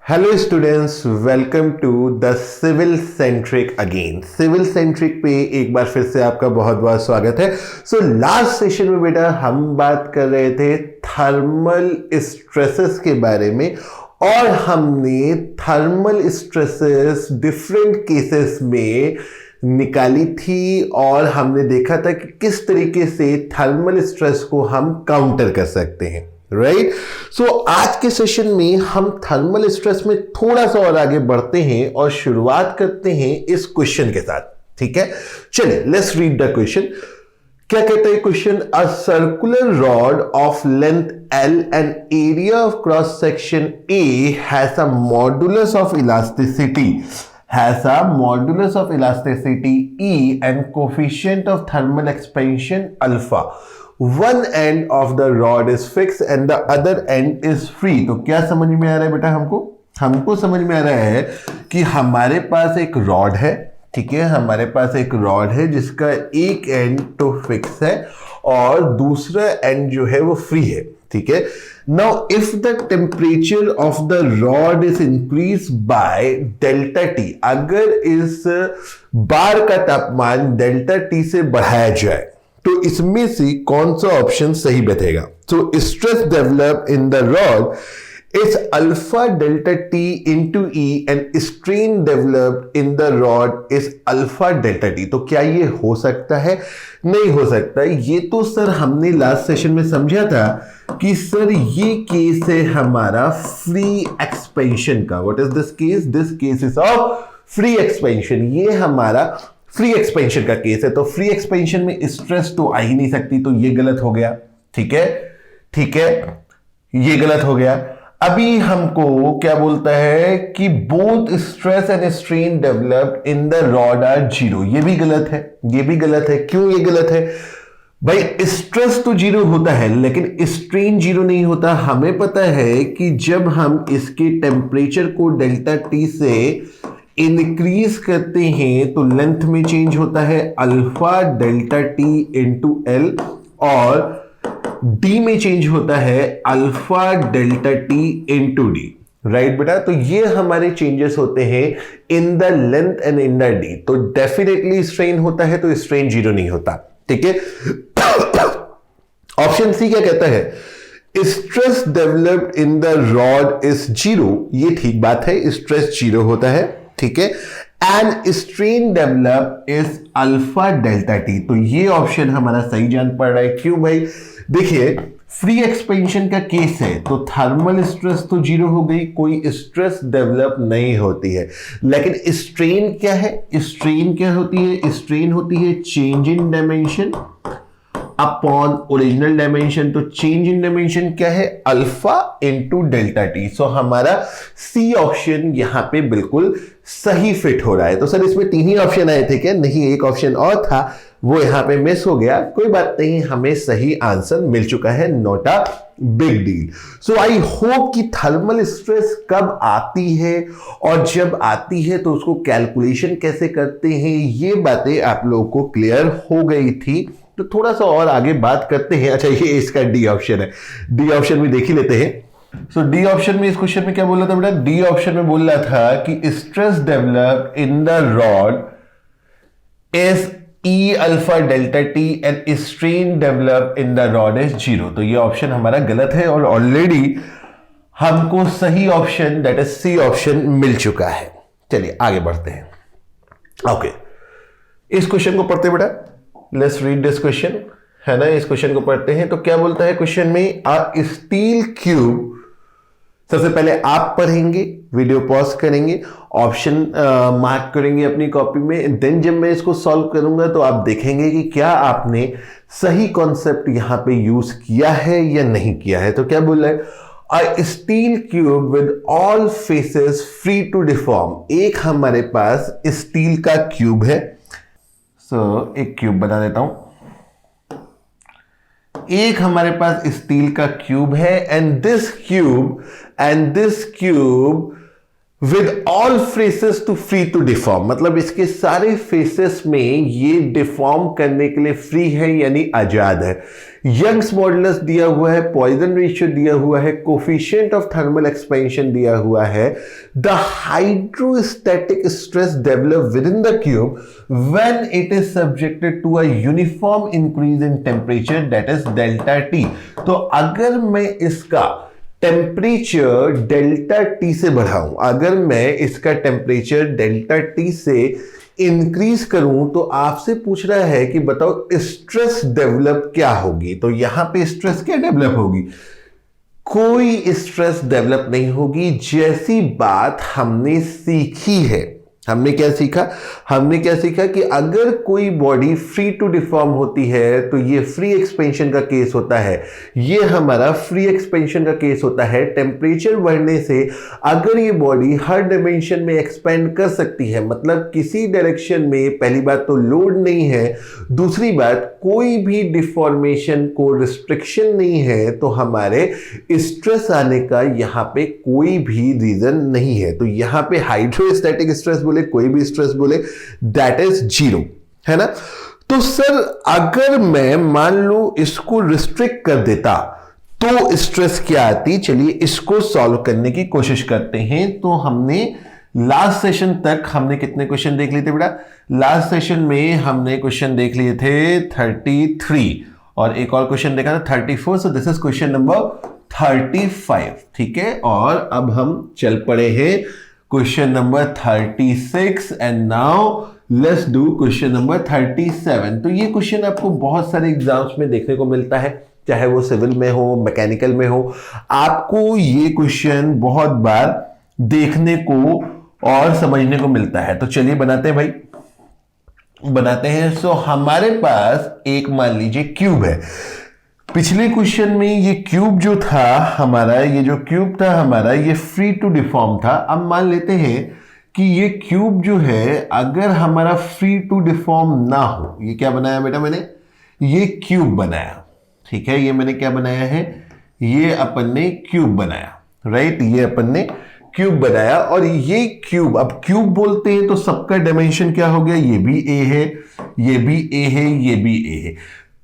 Hello students, welcome to the civil centric again. Civil centric पे एक बार फिर से आपका बहुत बहुत स्वागत है। सो लास्ट सेशन में बेटा हम बात कर रहे थे थर्मल स्ट्रेसेस के बारे में और हमने थर्मल स्ट्रेसेस डिफरेंट केसेस में निकाली थी और हमने देखा था कि किस तरीके से थर्मल स्ट्रेस को हम काउंटर कर सकते हैं। राइट सो आज के सेशन में हम थर्मल स्ट्रेस में थोड़ा सा और आगे बढ़ते हैं और शुरुआत करते हैं इस क्वेश्चन के साथ। ठीक है, चलिए लेट्स रीड द क्वेश्चन। क्या कहता है question? A circular rod of length L and area of cross section A has a modulus of elasticity E and coefficient of thermal expansion alpha. One end of the rod is fixed and the other end is free. तो क्या समझ में आ रहा है बेटा? हमको समझ में आ रहा है कि हमारे पास एक रॉड है। ठीक है, हमारे पास एक रॉड है जिसका एक एंड तो फिक्स है और दूसरा एंड जो है वो फ्री है। ठीक है, now if the temperature of the rod is increase by delta T, अगर इस बार का तापमान डेल्टा टी से बढ़ाया जाए तो इसमें से कौन सा ऑप्शन सही बैठेगा? तो stress develop in the rod is alpha delta t into E and strain developed in the rod is alpha delta t. तो क्या ये हो सकता है? नहीं हो सकता। ये तो सर हमने लास्ट सेशन में समझा था कि सर ये केस है हमारा फ्री एक्सपेंशन का। What is this case? This case is of free expansion. ये हमारा फ्री एक्सपेंशन का केस है। तो फ्री एक्सपेंशन में स्ट्रेस तो आ ही नहीं सकती, तो ये गलत हो गया। ठीक है, ये गलत हो गया। अभी हमको क्या बोलता है कि both stress and strain developed in the rod are zero. ये भी गलत है। क्यों ये गलत है भाई? स्ट्रेस तो जीरो होता है लेकिन स्ट्रेन जीरो नहीं होता। हमें पता है कि जब हम इसके टेम्परेचर को डेल्टा टी से इंक्रीज करते हैं तो लेंथ में चेंज होता है alpha delta T into L और डी में चेंज होता है alpha delta T into D. Right बेटा, तो ये हमारे चेंजेस होते हैं in the length and in the D. तो डेफिनेटली स्ट्रेन होता है, तो स्ट्रेन जीरो नहीं होता। ठीक है, ऑप्शन सी क्या कहता है? Stress developed in the rod is zero. ये ठीक बात है, स्ट्रेस जीरो होता है। ठीक है, and strain develop is alpha delta T. तो ये ऑप्शन हमारा सही जान पड़ रहा है। क्यों भाई? देखिए, फ्री एक्सपेंशन का केस है तो थर्मल स्ट्रेस तो जीरो हो गई, कोई स्ट्रेस डेवलप नहीं होती है। लेकिन स्ट्रेन क्या है? स्ट्रेन क्या होती है? स्ट्रेन होती है change in dimension upon original dimension. तो चेंज इन डायमेंशन क्या है? Alpha into delta T. So हमारा सी ऑप्शन यहां पे बिल्कुल सही फिट हो रहा है। तो सर इसमें तीन ही ऑप्शन आए थे क्या? नहीं, एक ऑप्शन और था, वो यहां पे मिस हो गया। कोई बात नहीं, हमें सही आंसर मिल चुका है। Not a big deal. So I hope कि थर्मल स्ट्रेस कब आती है और जब आती है तो उसको कैलकुलेशन कैसे करते हैं, ये बातें आप लोगों को क्लियर हो गई थी। तो थोड़ा सा और आगे बात करते हैं। अच्छा, ये इसका डी ऑप्शन है। डी ऑप्शन में देख ही लेते हैं। सो डी ऑप्शन में इस क्वेश्चन में क्या बोल रहा था बेटा? डी ऑप्शन में बोल रहा था कि stress develop in the rod is E alpha delta T and strain develop in the rod is zero. तो ये ऑप्शन हमारा गलत है और ऑलरेडी हमको सही option that is C option मिल चुका है। चलिए आगे बढ़ते हैं। ओके, इस क्वेश्चन को पढ़ते बेटा। लेट्स रीड दिस क्वेश्चन, है ना। इस क्वेश्चन को पढ़ते हैं तो क्या बोलता है क्वेश्चन में? अ स्टील क्यूब। सबसे पहले आप पढ़ेंगे, वीडियो पॉज करेंगे, ऑप्शन मार्क करेंगे अपनी कॉपी में। देन जब मैं इसको सॉल्व करूंगा तो आप देखेंगे कि क्या आपने सही कॉन्सेप्ट यहां पे यूज किया है या नहीं किया है। तो क्या बोल रहा है? A steel cube with all faces free to deform. एक हमारे पास स्टील का क्यूब है। सो एक क्यूब बना देता हूं। एक हमारे पास स्टील का क्यूब है and this cube with all faces to free to deform, मतलब इसके सारे फेसेस में ये डिफॉर्म करने के लिए फ्री है यानी आजाद है। यंग्स मॉडुलस दिया हुआ है, पॉइजन रेशियो दिया हुआ है, कोफिशिएंट ऑफ थर्मल एक्सपेंशन दिया हुआ है। The hydrostatic stress develop within the cube when it is subjected to a uniform increase in temperature that is delta T. तो अगर मैं इसका टेम्परेचर डेल्टा टी से बढ़ाऊं, अगर मैं इसका टेम्परेचर डेल्टा टी से इंक्रीज करूं, तो आपसे पूछ रहा है कि बताओ स्ट्रेस डेवलप क्या होगी। तो यहां पे स्ट्रेस क्या डेवलप होगी? कोई स्ट्रेस डेवलप नहीं होगी। जैसी बात हमने सीखी है, हमने क्या सीखा? हमने क्या सीखा कि अगर कोई बॉडी फ्री टू डिफॉर्म होती है तो ये फ्री एक्सपेंशन का केस होता है। ये हमारा फ्री एक्सपेंशन का केस होता है। टेम्परेचर बढ़ने से अगर ये बॉडी हर डायमेंशन में एक्सपेंड कर सकती है, मतलब किसी डायरेक्शन में, पहली बात तो लोड नहीं है, दूसरी बात कोई भी डिफॉर्मेशन को रिस्ट्रिक्शन नहीं है, तो हमारे स्ट्रेस आने का यहां पे कोई भी रीजन नहीं है। तो यहां पे हाइड्रोस्टैटिक स्ट्रेस बोले, कोई भी स्ट्रेस बोले, दैट इज जीरो, है ना। तो सर अगर मैं मान लो इसको रिस्ट्रिक्ट कर देता तो स्ट्रेस क्या आती? चलिए इसको सॉल्व करने की कोशिश करते हैं। तो हमने लास्ट सेशन तक हमने कितने क्वेश्चन देख लिए थे बेटा? लास्ट सेशन में हमने क्वेश्चन देख लिए थे 33 और एक और क्वेश्चन देखा था 34। So this is question number 35, ठीक है। और अब हम चल पड़े हैं question number 36 and now let's do question number 37। तो ये क्वेश्चन आपको बहुत सारे एग्जाम्स में देखने को मिलता है, चाहे वो सिविल में हो, मैकेनिकल में हो, आपको ये क्वेश्चन बहुत बार देखने को और समझने को मिलता है। तो चलिए बनाते हैं भाई, बनाते हैं। सो हमारे पास एक मान लीजिए क्यूब है। पिछले क्वेश्चन में ये क्यूब जो था हमारा, ये जो क्यूब था हमारा, ये फ्री टू डिफॉर्म था। अब मान लेते हैं कि ये क्यूब जो है अगर हमारा फ्री टू डिफॉर्म ना हो, ये क्या बनाया बेटा मैंने? ये क्यूब बनाया, ठीक है। ये मैंने क्या बनाया है? ये अपन ने क्यूब बनाया, राइट। ये अपन ने क्यूब बनाया और ये क्यूब, अब क्यूब बोलते हैं तो सबका डायमेंशन क्या हो गया? ये भी ए है, ये भी ए है, ये भी ए है।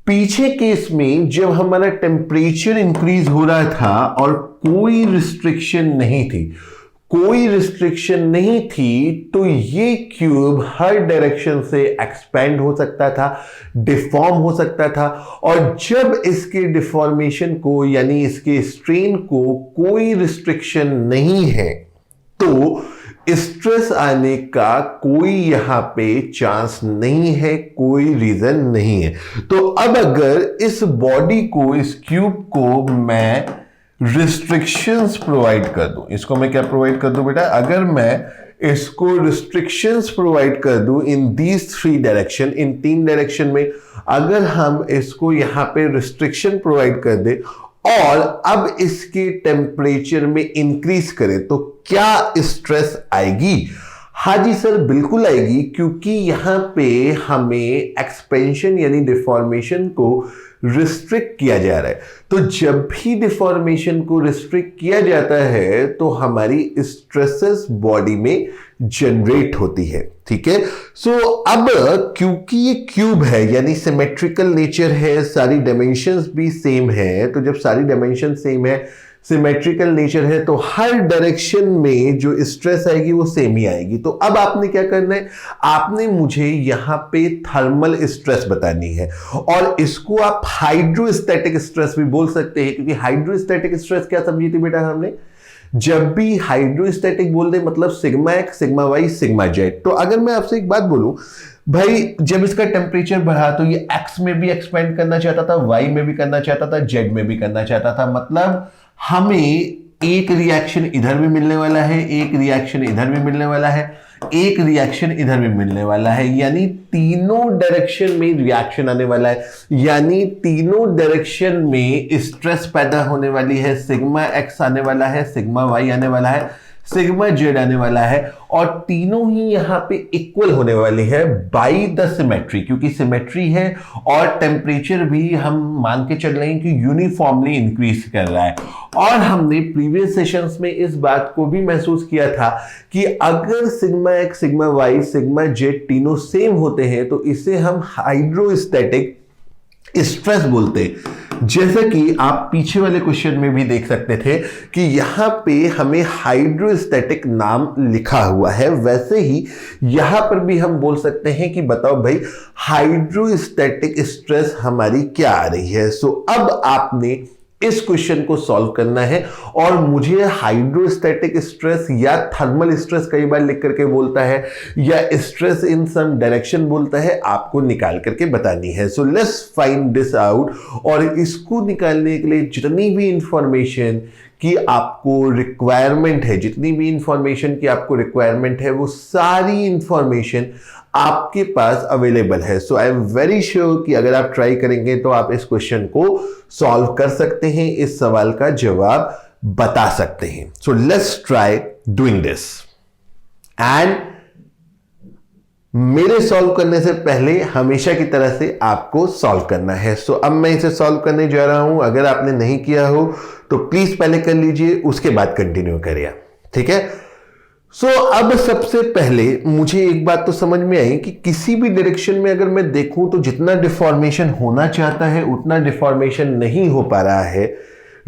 पीछे केस में जब हमारा टेम्परेचर इंक्रीज हो रहा था और कोई रिस्ट्रिक्शन नहीं थी, कोई रिस्ट्रिक्शन नहीं थी, तो ये क्यूब हर डायरेक्शन से एक्सपेंड हो सकता था, डिफॉर्म हो सकता था। और जब इसके डिफॉर्मेशन को यानी इसके स्ट्रेन को कोई रिस्ट्रिक्शन नहीं है, तो स्ट्रेस आने का कोई यहां पे चांस नहीं है, कोई रीजन नहीं है। तो अब अगर इस बॉडी को, इस क्यूब को मैं रिस्ट्रिक्शंस प्रोवाइड कर दूं, इसको मैं क्या प्रोवाइड कर दूं बेटा? अगर मैं इसको रिस्ट्रिक्शंस प्रोवाइड कर दूं in these 3 direction, in 3 direction में अगर हम इसको यहां पे रिस्ट्रिक्शन प्रोवाइड कर दे और अब इसके टेम्परेचर में इंक्रीज करें, तो क्या स्ट्रेस आएगी? हाँ जी सर, बिल्कुल आएगी, क्योंकि यहां पे हमें एक्सपेंशन यानी डिफॉर्मेशन को रिस्ट्रिक्ट किया जा रहा है। तो जब भी डिफॉर्मेशन को रिस्ट्रिक्ट किया जाता है तो हमारी स्ट्रेसेस बॉडी में जनरेट होती है, ठीक है। सो अब क्योंकि ये क्यूब है यानी सिमेट्रिकल नेचर है, सारी डायमेंशंस भी सेम है, तो जब सारी डायमेंशन सेम है, सिमेट्रिकल नेचर है, तो हर डायरेक्शन में जो स्ट्रेस आएगी वो सेम ही आएगी। तो अब आपने क्या करना है? आपने मुझे यहां पे थर्मल स्ट्रेस बतानी है और इसको आप हाइड्रोस्टैटिक स्ट्रेस भी बोल सकते हैं, क्योंकि हाइड्रोस्टैटिक स्ट्रेस क्या समझी थी बेटा हमने? जब भी हाइड्रोस्टैटिक बोल दे मतलब sigma x, sigma y, sigma z. तो अगर मैं आपसे एक बात बोलूं भाई, जब इसका टेम्परेचर बढ़ा तो ये एक्स में भी एक्सपेंड करना चाहता था, वाई में भी करना चाहता था, जेड में भी करना चाहता था। मतलब हमें एक रिएक्शन इधर भी मिलने वाला है, एक रिएक्शन इधर भी मिलने वाला है, एक रिएक्शन इधर भी मिलने वाला है, यानी तीनों डायरेक्शन में रिएक्शन आने वाला है, यानी तीनों डायरेक्शन में स्ट्रेस पैदा होने वाली है। सिग्मा एक्स आने वाला है, सिग्मा वाई आने वाला है, सिग्मा जेड आने वाला है और तीनों ही यहां पे इक्वल होने वाली है बाय द सिमेट्री, क्योंकि सिमेट्री है और टेम्परेचर भी हम मान के चल रहे हैं कि यूनिफॉर्मली इंक्रीज कर रहा है। और हमने प्रीवियस सेशंस में इस बात को भी महसूस किया था कि अगर sigma x, sigma y, sigma z तीनों सेम होते हैं तो इसे हम हाइड्रोस्टैटिक स्ट्रेस बोलते हैं। जैसा कि आप पीछे वाले क्वेश्चन में भी देख सकते थे कि यहां पे हमें हाइड्रोस्टैटिक नाम लिखा हुआ है, वैसे ही यहां पर भी हम बोल सकते हैं कि बताओ भाई हाइड्रोस्टैटिक स्ट्रेस हमारी क्या आ रही है। सो अब आपने इस क्वेश्चन को सॉल्व करना है और मुझे हाइड्रोस्टैटिक स्ट्रेस या थर्मल स्ट्रेस कई बार लिख करके बोलता है या स्ट्रेस इन सम डायरेक्शन बोलता है, आपको निकाल करके बतानी है। So let's find this out. और इसको निकालने के लिए जितनी भी इंफॉर्मेशन की आपको रिक्वायरमेंट है, जितनी भी इंफॉर्मेशन की आपको रिक्वायरमेंट है, वो सारी इंफॉर्मेशन आपके पास अवेलेबल है। सो आई एम वेरी श्योर कि अगर आप ट्राई करेंगे तो आप इस क्वेश्चन को सॉल्व कर सकते हैं, इस सवाल का जवाब बता सकते हैं। So let's try doing this. And मेरे सॉल्व करने से पहले हमेशा की तरह से आपको सॉल्व करना है। सो अब मैं इसे सॉल्व करने जा रहा हूं। अगर आपने नहीं किया हो तो प्लीज पहले कर लीजिए, उसके बाद कंटिन्यू करिए, ठीक है। सो अब सबसे पहले मुझे एक बात तो समझ में आई कि किसी भी डायरेक्शन में अगर मैं देखूं तो जितना डिफॉर्मेशन होना चाहता है उतना डिफॉर्मेशन नहीं हो पा रहा है,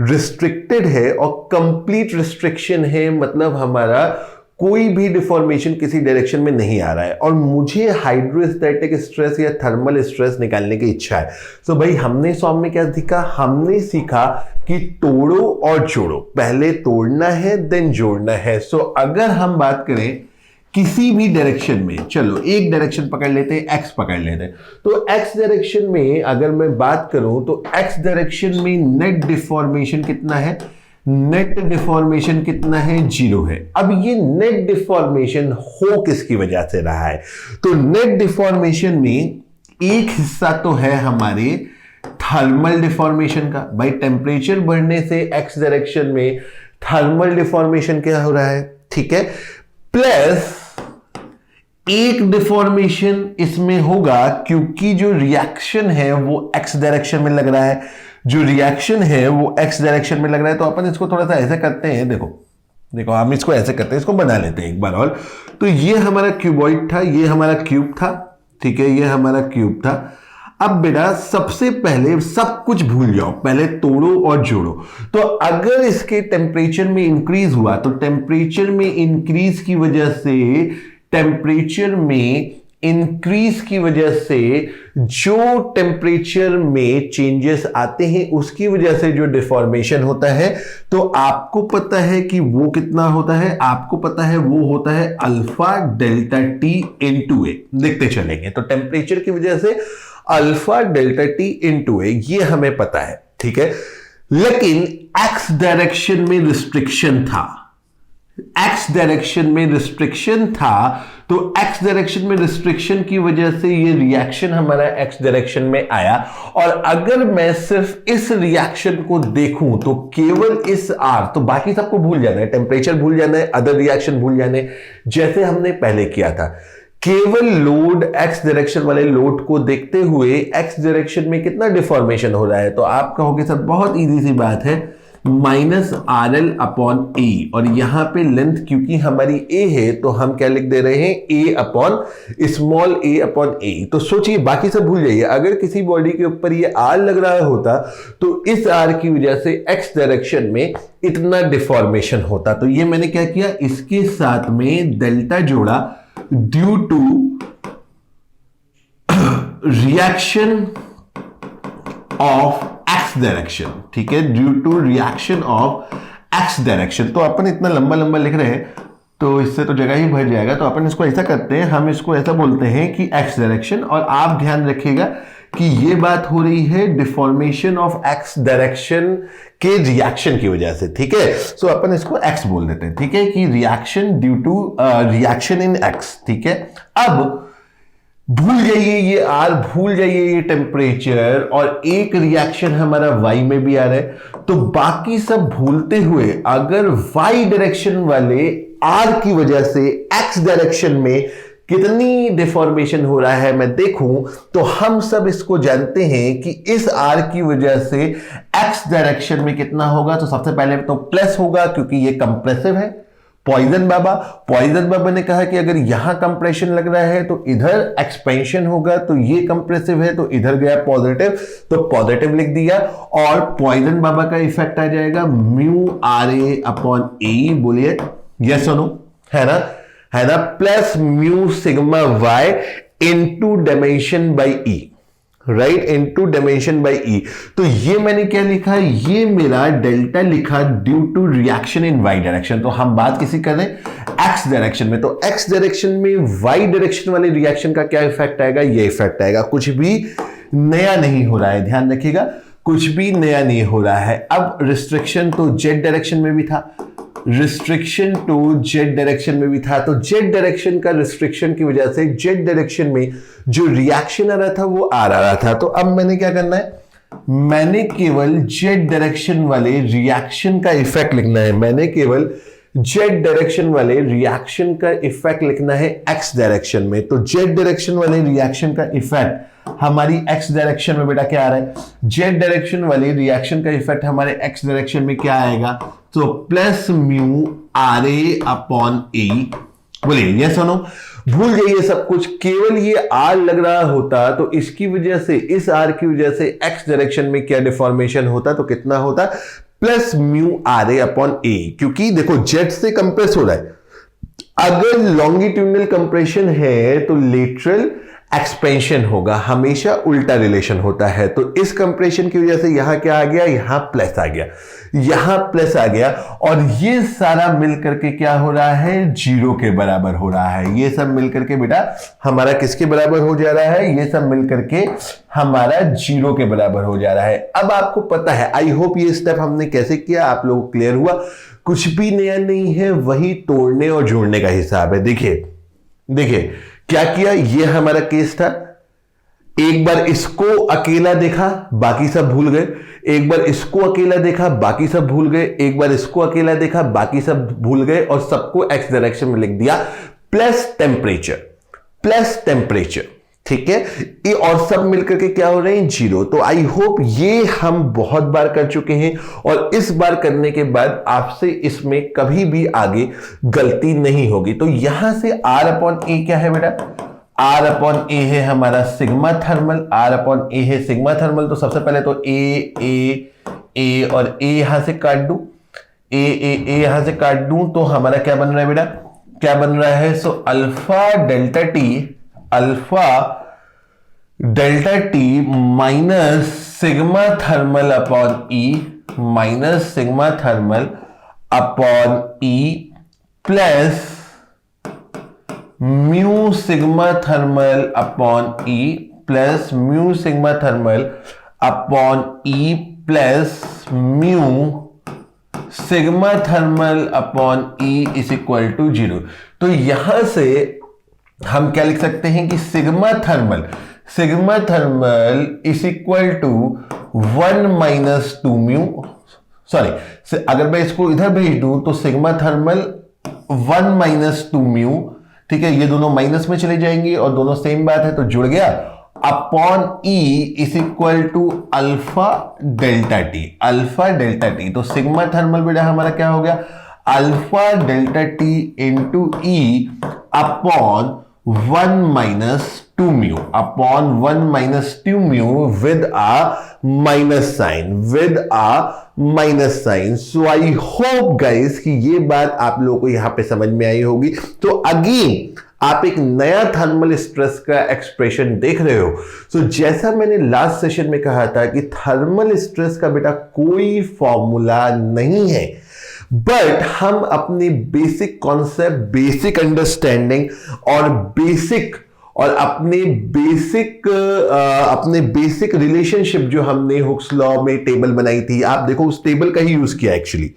रिस्ट्रिक्टेड है। और कंप्लीट रिस्ट्रिक्शन है, मतलब हमारा कोई भी डिफॉर्मेशन किसी डायरेक्शन में नहीं आ रहा है और मुझे हाइड्रोस्टैटिक स्ट्रेस या थर्मल स्ट्रेस निकालने की इच्छा है। तो भाई हमने सॉल्व में क्या सीखा? हमने सीखा कि तोड़ो और जोड़ो, पहले तोड़ना है देन जोड़ना है। सो अगर हम बात करें किसी भी डायरेक्शन में, चलो एक डायरेक्शन पकड़ लेते हैं, एक्स पकड़ लेते हैं। तो एक्स डायरेक्शन में अगर मैं बात करूं तो एक्स डायरेक्शन में नेट डिफॉर्मेशन कितना है? नेट डिफॉर्मेशन कितना है? 0 है। अब ये नेट डिफॉर्मेशन हो किसकी वजह से रहा है? तो नेट डिफॉर्मेशन में एक हिस्सा तो है हमारे थर्मल डिफॉर्मेशन का। भाई टेम्परेचर बढ़ने से एक्स डायरेक्शन में थर्मल डिफॉर्मेशन क्या हो रहा है, ठीक है। प्लस एक डिफॉर्मेशन इसमें होगा क्योंकि जो रिएक्शन है वो एक्स डायरेक्शन में लग रहा है, जो रिएक्शन है वो एक्स डायरेक्शन में लग रहा है। तो अपन इसको थोड़ा सा ऐसे करते हैं, देखो देखो हम इसको ऐसे करते हैं, इसको बना लेते हैं एक बार और। तो ये हमारा क्यूबॉइड था, ये हमारा क्यूब था, ठीक है, ये हमारा क्यूब था। अब बेटा सबसे पहले सब कुछ भूल जाओ, पहले तोड़ो और जोड़ो। तो अगर इसके टेम्परेचर में इंक्रीज हुआ तो टेम्परेचर में इंक्रीज की वजह से, टेम्परेचर में इंक्रीज की वजह से जो टेम्परेचर में चेंजेस आते हैं उसकी वजह से जो डिफॉर्मेशन होता है, तो आपको पता है कि वो कितना होता है? आपको पता है वो होता है अल्फा डेल्टा टी इनटू ए। देखते चलेंगे तो टेम्परेचर की वजह से अल्फा डेल्टा टी इनटू ए, ये हमें पता है, ठीक है। लेकिन एक्स डायरेक्शन में रिस्ट्रिक्शन था, एक्स डायरेक्शन में रिस्ट्रिक्शन था, तो एक्स डायरेक्शन में रिस्ट्रिक्शन की वजह से ये रिएक्शन हमारा एक्स डायरेक्शन में आया। और अगर मैं सिर्फ इस रिएक्शन को देखूं तो केवल इस आर, तो बाकी सबको भूल जाना है, टेम्परेचर भूल जाना है, अदर रिएक्शन भूल जाने, जैसे हमने पहले किया था। केवल लोड, एक्स डायरेक्शन वाले लोड को देखते हुए एक्स डायरेक्शन में कितना डिफॉर्मेशन हो रहा है, तो आप कहोगे सर बहुत इजी सी बात है, माइनस आर एल अपॉन ए। और यहां पे लेंथ क्योंकि हमारी ए है तो हम क्या लिख दे रहे हैं? ए अपॉन स्मॉल ए अपॉन ए। तो सोचिए, बाकी सब भूल जाइए। अगर किसी बॉडी के ऊपर ये आर लग रहा होता तो इस आर की वजह से एक्स डायरेक्शन में इतना डिफॉर्मेशन होता। तो ये मैंने क्या किया, इसके साथ में डेल्टा जोड़ा due to reaction of x direction, ठीक है, due to reaction of x direction. तो अपन इतना लंबा लंबा लिख रहे हैं तो इससे तो जगह ही भर जाएगा, तो अपन इसको ऐसा करते हैं, हम इसको ऐसा बोलते हैं कि एक्स डायरेक्शन। और आप ध्यान रखिएगा कि ये बात हो रही है डिफॉर्मेशन ऑफ एक्स डायरेक्शन के रिएक्शन की वजह से, ठीक है। सो अपन इसको एक्स बोल देते हैं, ठीक है, कि reaction due to reaction in x, ठीक है। अब भूल जाइए ये आर, भूल जाइए ये टेम्परेचर, और एक रिएक्शन हमारा वाई में भी आ रहा है, तो बाकी सब भूलते हुए अगर वाई डायरेक्शन वाले आर की वजह से एक्स डायरेक्शन में कितनी डिफॉर्मेशन हो रहा है मैं देखूं, तो हम सब इसको जानते हैं कि इस आर की वजह से एक्स डायरेक्शन में कितना होगा। तो सबसे पहले तो प्लस होगा क्योंकि ये कंप्रेसिव है। पॉइजन बाबा ने कहा कि अगर यहां कंप्रेशन लग रहा है तो इधर एक्सपेंशन होगा, तो ये कंप्रेसिव है तो इधर गया पॉजिटिव, तो पॉजिटिव लिख दिया। और पॉइजन बाबा का इफेक्ट आ जाएगा mu R A upon A, बोलिए यस और नो, है ना, plus mu sigma Y into dimension by E, right, into dimension by E. तो ये मैंने क्या लिखा, ये मेरा डेल्टा लिखा due to reaction in Y direction. तो हम बात किसी कर रहे हैं एक्स डायरेक्शन में, तो एक्स डायरेक्शन में वाई डायरेक्शन वाले रिएक्शन का क्या इफेक्ट आएगा, ये इफेक्ट आएगा। कुछ भी नया नहीं हो रहा है, ध्यान रखिएगा, कुछ भी नया नहीं हो रहा है। अब रिस्ट्रिक्शन तो जेड डायरेक्शन में भी था, रिस्ट्रिक्शन टू जेड डायरेक्शन में भी था, तो जेड डायरेक्शन का रिस्ट्रिक्शन की वजह से जेड डायरेक्शन में जो रिएक्शन आ रहा था वो आ रहा था। तो अब मैंने क्या करना है, मैंने केवल जेड डायरेक्शन वाले रिएक्शन का इफेक्ट लिखना है, मैंने केवल जेड डायरेक्शन वाले रिएक्शन का इफेक्ट लिखना है एक्स डायरेक्शन में। तो जेड डायरेक्शन वाले रिएक्शन का इफेक्ट हमारी एक्स डायरेक्शन में बेटा क्या आ रहा है, जेड डायरेक्शन वाले रिएक्शन का इफेक्ट हमारे एक्स डायरेक्शन में क्या आएगा, तो plus mu R A upon A, बोलिए यस और नो। भूल जाइए सब कुछ, केवल ये आर लग रहा होता तो इसकी वजह से, इस आर की वजह से एक्स डायरेक्शन में क्या डिफॉर्मेशन होता, तो कितना होता, plus mu R A upon A. क्योंकि देखो जेड से कंप्रेस हो रहा है, अगर लॉन्गिट्यूडनल कंप्रेशन है तो लेटरल एक्सपेंशन होगा, हमेशा उल्टा रिलेशन होता है। तो इस कंप्रेशन की वजह से यहां क्या आ गया, यहां प्लस आ गया, यहां प्लस आ गया, और ये सारा मिलकर के क्या हो रहा है, जीरो के बराबर हो रहा है। ये सब मिलकर के बेटा हमारा किसके बराबर हो जा रहा है, ये सब मिलकर के हमारा जीरो के बराबर हो जा रहा है। अब आपको पता है, आई होप ये स्टेप हमने कैसे किया आप लोगों को क्लियर हुआ। कुछ भी नया नहीं है, वही तोड़ने और जोड़ने का हिसाब है। देखिए क्या किया, ये हमारा केस था, एक बार इसको अकेला देखा बाकी सब भूल गए, एक बार इसको अकेला देखा बाकी सब भूल गए, एक बार इसको अकेला देखा बाकी सब भूल गए, और सबको एक्स डायरेक्शन में लिख दिया प्लस टेम्परेचर, ठीक है, ये और सब मिलकर के क्या हो रहे हैं, जीरो। तो आई होप ये हम बहुत बार कर चुके हैं, और इस बार करने के बाद आपसे इसमें कभी भी आगे गलती नहीं होगी। तो यहां से आर अपॉन ए क्या है बेटा, आर अपॉन ए है हमारा सिग्मा थर्मल, आर अपॉन ए है सिग्मा थर्मल। तो सबसे पहले तो ए और ए यहां से काट दूं, ए यहां से काट दूं, तो हमारा क्या बन रहा है बेटा, क्या बन रहा है, so alpha delta T minus sigma thermal upon E, minus sigma thermal upon E plus mu sigma thermal upon E, plus mu sigma thermal upon E plus mu sigma thermal upon E is equal to zero. तो यहां से हम क्या लिख सकते हैं कि sigma thermal is equal to 1 minus 2 mu, sorry अगर मैं इसको इधर भेज दूं तो सिग्मा थर्मल 1 माइनस 2 म्यू, ठीक है, ये दोनों माइनस में चले जाएंगे और दोनों सेम बात है तो जुड़ गया, upon E is equal to alpha delta T. तो सिग्मा थर्मल बेटा हमारा क्या हो गया, alpha delta T into E upon 1 minus 2 mu, upon 1 minus 2 mu with a minus sign. So I hope guys कि ये बात आप लोगों को यहां पे समझ में आई होगी। तो अगेन आप एक नया थर्मल स्ट्रेस का एक्सप्रेशन देख रहे हो। सो जैसा मैंने लास्ट सेशन में कहा था कि थर्मल स्ट्रेस का बेटा कोई फॉर्मूला नहीं है, बट हम अपने बेसिक कॉन्सेप्ट, बेसिक अंडरस्टैंडिंग और अपने बेसिक रिलेशनशिप जो हमने हुक्स लॉ में टेबल बनाई थी, आप देखो उस टेबल का ही यूज किया एक्चुअली,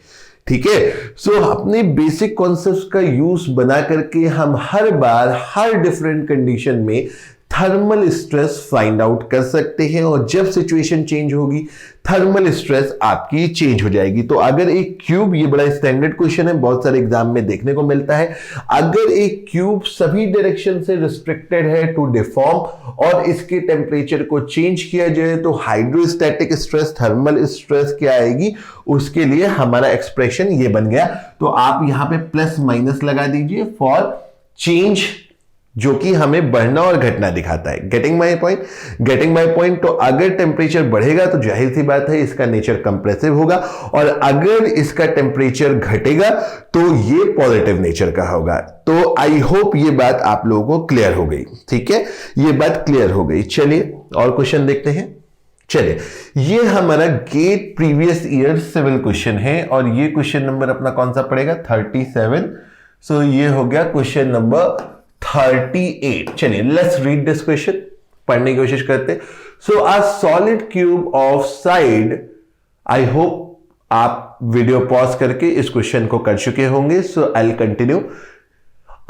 ठीक है। सो अपने बेसिक कॉन्सेप्ट्स का यूज बना करके हम हर बार हर डिफरेंट कंडीशन में थर्मल स्ट्रेस फाइंड आउट कर सकते हैं, और जब सिचुएशन चेंज होगी थर्मल स्ट्रेस आपकी चेंज हो जाएगी। तो अगर एक क्यूब, ये बड़ा स्टैंडर्ड क्वेश्चन है, बहुत सारे एग्जाम में देखने को मिलता है, अगर एक क्यूब सभी डायरेक्शन से रिस्ट्रिक्टेड है टू डिफॉर्म और इसके टेम्परेचर को चेंज किया जाए तो हाइड्रोस्टैटिक स्ट्रेस, थर्मल स्ट्रेस क्या आएगी, उसके लिए हमारा एक्सप्रेशन ये बन गया। तो आप यहां पे प्लस माइनस लगा दीजिए फॉर चेंज, जो कि हमें बढ़ना और घटना दिखाता है। Getting my point, getting my point. तो अगर टेम्परेचर बढ़ेगा तो जाहिर सी बात है इसका नेचर कंप्रेसिव होगा, और अगर इसका टेम्परेचर घटेगा तो ये पॉजिटिव नेचर का होगा। तो आई होप ये बात आप लोगों को क्लियर हो गई। ठीक है, ये बात क्लियर हो गई। चलिए और क्वेश्चन देखते हैं। चलिए, ये हमारा GATE previous year civil question है, और ये क्वेश्चन नंबर अपना कौन सा पड़ेगा, 37। सो ये हो गया क्वेश्चन नंबर 38। चलिए लेट्स रीड दिस क्वेश्चन, पढ़ने की कोशिश करते। So a solid cube of side, I hope आप वीडियो पॉज करके इस क्वेश्चन को कर चुके होंगे। So I will continue.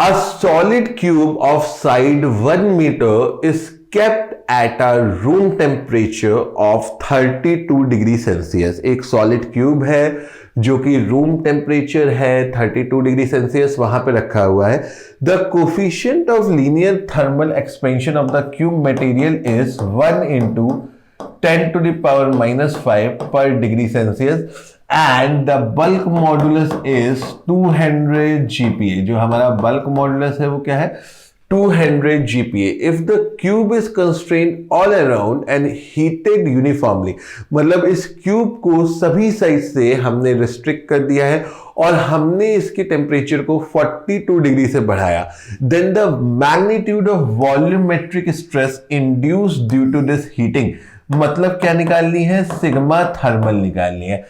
A solid cube of side 1 metre is kept at a room temperature of 32 degree Celsius. एक सॉलिड क्यूब है जो कि रूम टेम्परेचर है 32 डिग्री सेल्सियस, वहां पे रखा हुआ है। The coefficient of linear thermal expansion of the cube material is 1 into 10 to the power -5 per degree Celsius and the bulk modulus is 200 GPa। जो हमारा बल्क मॉडुलस है वो क्या है, 200 GPa। If the cube is constrained all around and heated uniformly, मतलब इस cube को सभी साइड से हमने रिस्ट्रिक्ट कर दिया है और हमने इसके टेम्परेचर को 42 डिग्री से बढ़ाया, then the magnitude of volumetric stress induced due to this heating, मतलब क्या निकालनी है, सिग्मा थर्मल निकालनी है।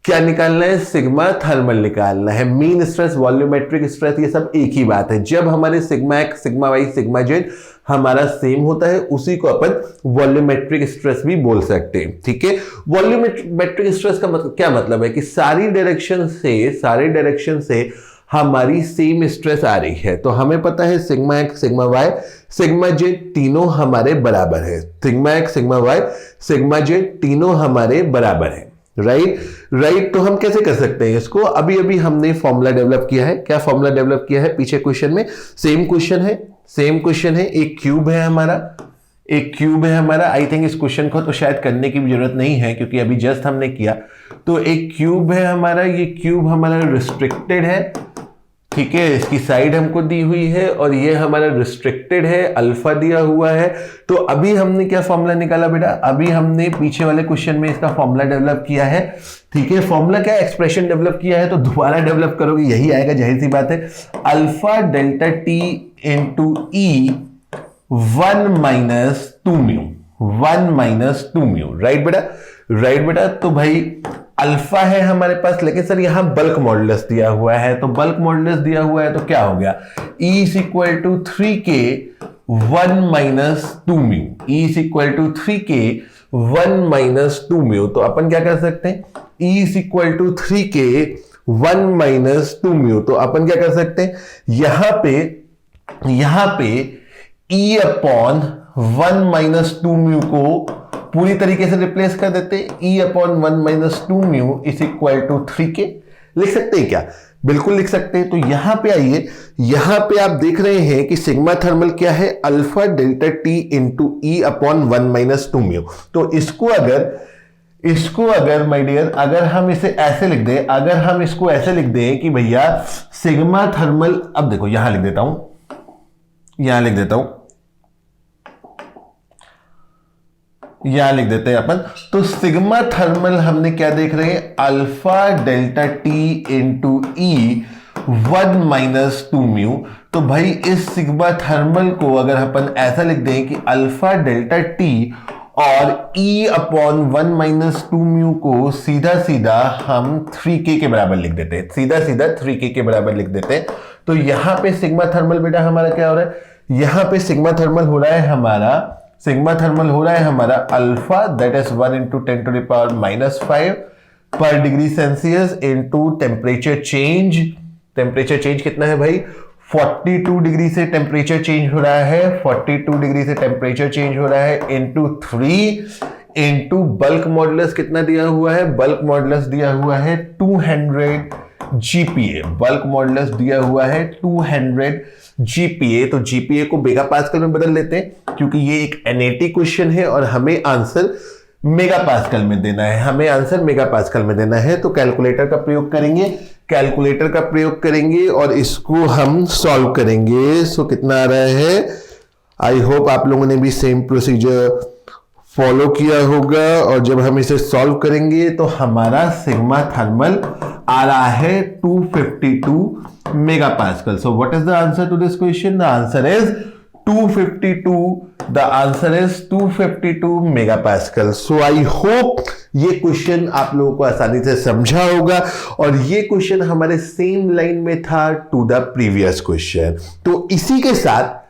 क्या निकालना है, सिग्मा थर्मल निकालना है। मीन स्ट्रेस, वॉल्यूमेट्रिक स्ट्रेस, ये सब एक ही बात है। जब हमारे sigma x, sigma y, sigma z हमारा सेम होता है, उसी को अपन वॉल्यूमेट्रिक स्ट्रेस भी बोल सकते हैं। ठीक है, वॉल्यूमेट्रिक स्ट्रेस का मतलब क्या मतलब है कि सारी डायरेक्शन से हमारी सेम स्ट्रेस आ रही है। तो हमें पता है sigma x, sigma y, sigma z तीनों हमारे बराबर है। Sigma x, sigma y, sigma z तीनों हमारे बराबर है। राइट। तो हम कैसे कर सकते हैं इसको, अभी अभी हमने फॉर्मूला डेवलप किया है। क्या फॉर्मूला डेवलप किया है, पीछे क्वेश्चन में सेम क्वेश्चन है। एक क्यूब है हमारा, आई थिंक इस क्वेश्चन को तो शायद करने की भी जरूरत नहीं है क्योंकि अभी जस्ट हमने किया। तो एक क्यूब है हमारा, ये क्यूब हमारा रिस्ट्रिक्टेड है, ठीक है, इसकी साइड हमको दी हुई है और ये हमारा रिस्ट्रिक्टेड है, अल्फा दिया हुआ है। तो अभी हमने क्या फॉर्मूला निकाला बेटा, अभी हमने पीछे वाले क्वेश्चन में इसका फॉर्मूला डेवलप किया है। ठीक है, फॉर्मूला क्या, एक्सप्रेशन डेवलप किया है, तो दोबारा डेवलप करोगे यही आएगा, जाहिर सी बात है। अल्फा डेल्टा टी इंटू ई 1 - 2 म्यू। राइट बेटा। तो भाई अल्फा है हमारे पास, लेकिन सर यहां बल्क मॉडुलस दिया हुआ है, तो बल्क मॉडुलस दिया हुआ है तो क्या हो गया, E is equal to 3K 1 - 2 mu. E is equal to 3K 1 - 2 mu. तो अपन क्या कर सकते हैं, E is equal to 3K 1 - 2 mu. तो अपन क्या कर सकते हैं, यहां पे E अपॉन 1 - 2 म्यू को पूरी तरीके से रिप्लेस कर देते हैं। E upon 1 - 2 mu is equal to 3K। लिख सकते हैं क्या, बिल्कुल लिख सकते हैं। तो यहां पे आइए, यहां पे आप देख रहे हैं कि सिग्मा थर्मल क्या है, alpha delta T into E upon 1 - 2 mu. तो इसको अगर माय डियर, अगर हम इसे ऐसे लिख दें, कि भैया सिग्मा थर्मल, अब देखो यहां लिख देता हूं, यहां लिख देते हैं अपन। तो सिग्मा थर्मल हमने क्या देख रहे हैं, अल्फा डेल्टा टी इंटू ई 1 - 2 म्यू। तो भाई इस सिग्मा थर्मल को अगर अपन ऐसा लिख दें कि अल्फा डेल्टा टी और E अपॉन 1 - 2 म्यू को सीधा हम 3K के बराबर लिख देते हैं, सीधा 3K के बराबर लिख देते हैं। तो यहां पे सिग्मा थर्मल बेटा हमारा क्या हो रहा है, यहां पे सिग्मा थर्मल हो रहा है हमारा अल्फा, दैट इज 1 × 10⁻⁻5 पर degree Celsius into temperature change कितना है भाई, 42 डिग्री से टेम्परेचर चेंज हो रहा है, 42 डिग्री से टेम्परेचर चेंज हो रहा है इंटू 3 इंटू बल्क मॉडुलस कितना दिया हुआ है, बल्क मॉडुलस दिया हुआ है 200 जीपीए, बल्क मॉडुलस दिया हुआ है 200 जीपीए। तो जीपीए को मेगा पास्कल में बदल लेते हैं क्योंकि ये एक एनएटी क्वेश्चन है और हमें आंसर मेगा पास्कल में देना है, हमें आंसर मेगा पास्कल में देना है। तो कैलकुलेटर का प्रयोग करेंगे, कैलकुलेटर का प्रयोग करेंगे और इसको हम सॉल्व करेंगे। सो कितना आ रहा है, आई होप आप लोगों ने भी सेम प्रोसीजर फॉलो किया होगा। और जब हम इसे सॉल्व करेंगे तो हमारा सिग्मा थर्मल आ रहा है 252 mega pascal. So what is the answer to this question? The answer is 252, the answer is 252 mega pascal. So I hope ये क्वेश्चन आप लोगों को आसानी से समझा होगा और ये क्वेश्चन हमारे सेम लाइन में था टू द प्रीवियस क्वेश्चन। तो इसी के साथ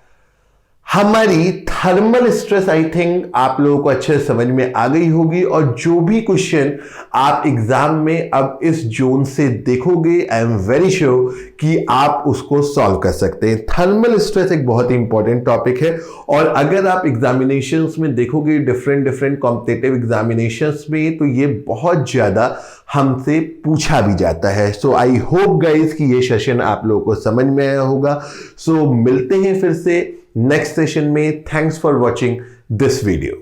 हमारी थर्मल स्ट्रेस आई थिंक आप लोगों को अच्छे से समझ में आ गई होगी और जो भी क्वेश्चन आप एग्जाम में अब इस जोन से देखोगे आई एम वेरी श्योर कि आप उसको सॉल्व कर सकते हैं। थर्मल स्ट्रेस एक बहुत ही इंपॉर्टेंट टॉपिक है और अगर आप एग्जामिनेशंस में देखोगे डिफरेंट कॉम्पिटिटिव एग्जामिनेशंस में तो ये बहुत ज्यादा हमसे पूछा भी जाता है। सो आई होप गाइस कि ये सेशन आप लोगों को समझ में आया होगा। सो मिलते हैं फिर से नेक्स्ट सेशन में। Thanks for watching this video.